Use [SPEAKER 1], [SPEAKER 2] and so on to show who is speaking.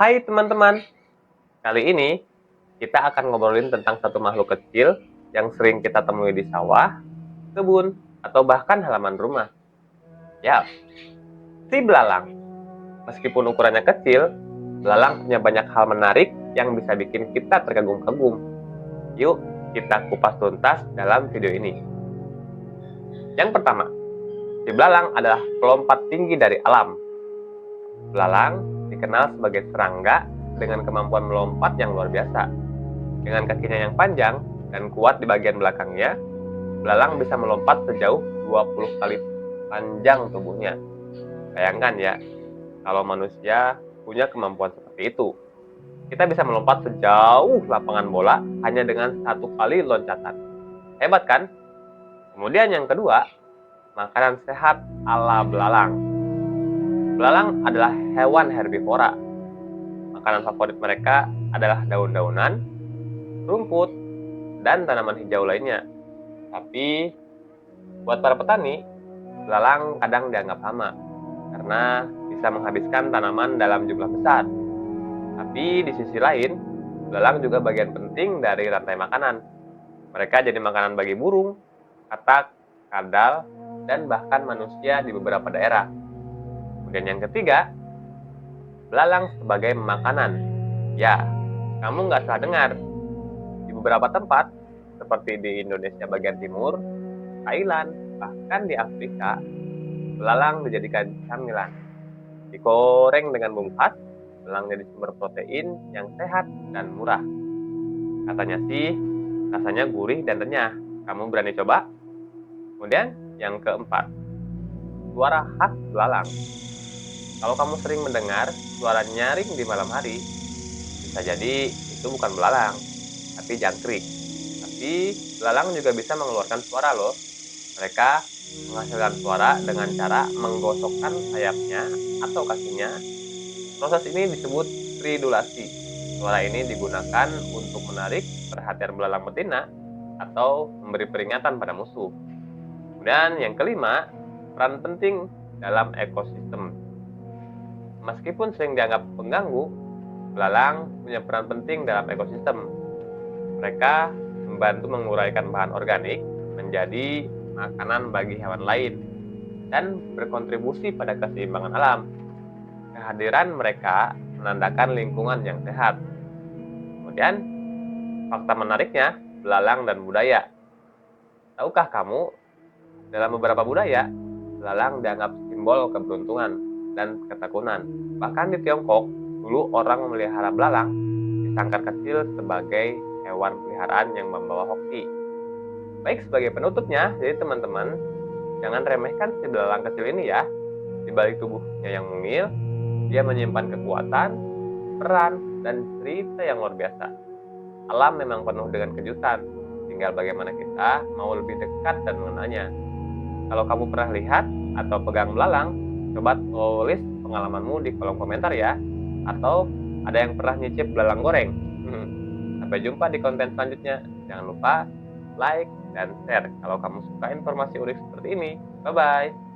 [SPEAKER 1] Hai teman-teman, kali ini kita akan ngobrolin tentang satu makhluk kecil yang sering kita temui di sawah, kebun, atau bahkan halaman rumah. Ya, si belalang. Meskipun ukurannya kecil, belalang punya banyak hal menarik yang bisa bikin kita terkagum-kagum. Yuk, kita kupas tuntas dalam video ini. Yang pertama, si belalang adalah pelompat tinggi dari alam. Belalang dikenal sebagai serangga dengan kemampuan melompat yang luar biasa. Dengan kakinya yang panjang dan kuat di bagian belakangnya, belalang bisa melompat sejauh 20 kali panjang tubuhnya. Bayangkan ya, kalau manusia punya kemampuan seperti itu. Kita bisa melompat sejauh lapangan bola hanya dengan satu kali loncatan. Hebat kan? Kemudian yang kedua, makanan sehat ala belalang. Belalang adalah hewan herbivora. Makanan favorit mereka adalah daun-daunan, rumput, dan tanaman hijau lainnya. Tapi, buat para petani, belalang kadang dianggap hama karena bisa menghabiskan tanaman dalam jumlah besar. Tapi di sisi lain, belalang juga bagian penting dari rantai makanan. Mereka jadi makanan bagi burung, katak, kadal, dan bahkan manusia di beberapa daerah. Kemudian yang ketiga, belalang sebagai makanan. Ya, kamu nggak salah dengar. Di beberapa tempat, seperti di Indonesia bagian timur, Thailand, bahkan di Afrika, belalang dijadikan camilan. Digoreng dengan bumbu khas, belalang jadi sumber protein yang sehat dan murah. Katanya sih, rasanya gurih dan renyah. Kamu berani coba? Kemudian yang keempat, suara khas belalang. Kalau kamu sering mendengar suara nyaring di malam hari, bisa jadi itu bukan belalang, tapi jangkrik. Tapi belalang juga bisa mengeluarkan suara loh. Mereka menghasilkan suara dengan cara menggosokkan sayapnya atau kakinya. Proses ini disebut stridulasi. Suara ini digunakan untuk menarik perhatian belalang betina atau memberi peringatan pada musuh. Kemudian yang kelima, peran penting dalam ekosistem. Meskipun sering dianggap pengganggu, belalang punya peran penting dalam ekosistem. Mereka membantu menguraikan bahan organik menjadi makanan bagi hewan lain dan berkontribusi pada keseimbangan alam. Kehadiran mereka menandakan lingkungan yang sehat. Kemudian, fakta menariknya, belalang dan budaya. Tahukah kamu, dalam beberapa budaya, belalang dianggap simbol keberuntungan dan ketakutan. Bahkan di Tiongkok, dulu orang memelihara belalang disangka kecil sebagai hewan peliharaan yang membawa hoki. Baik, sebagai penutupnya, jadi teman-teman, jangan remehkan si belalang kecil ini ya. Di balik tubuhnya yang mungil, dia menyimpan kekuatan, peran, dan cerita yang luar biasa. Alam memang penuh dengan kejutan, tinggal bagaimana kita mau lebih dekat dan mengenalnya. Kalau kamu pernah lihat atau pegang belalang, coba tulis pengalamanmu di kolom komentar ya. Atau ada yang pernah nyicip belalang goreng. Sampai jumpa di konten selanjutnya. Jangan lupa like dan share kalau kamu suka informasi unik seperti ini. Bye-bye.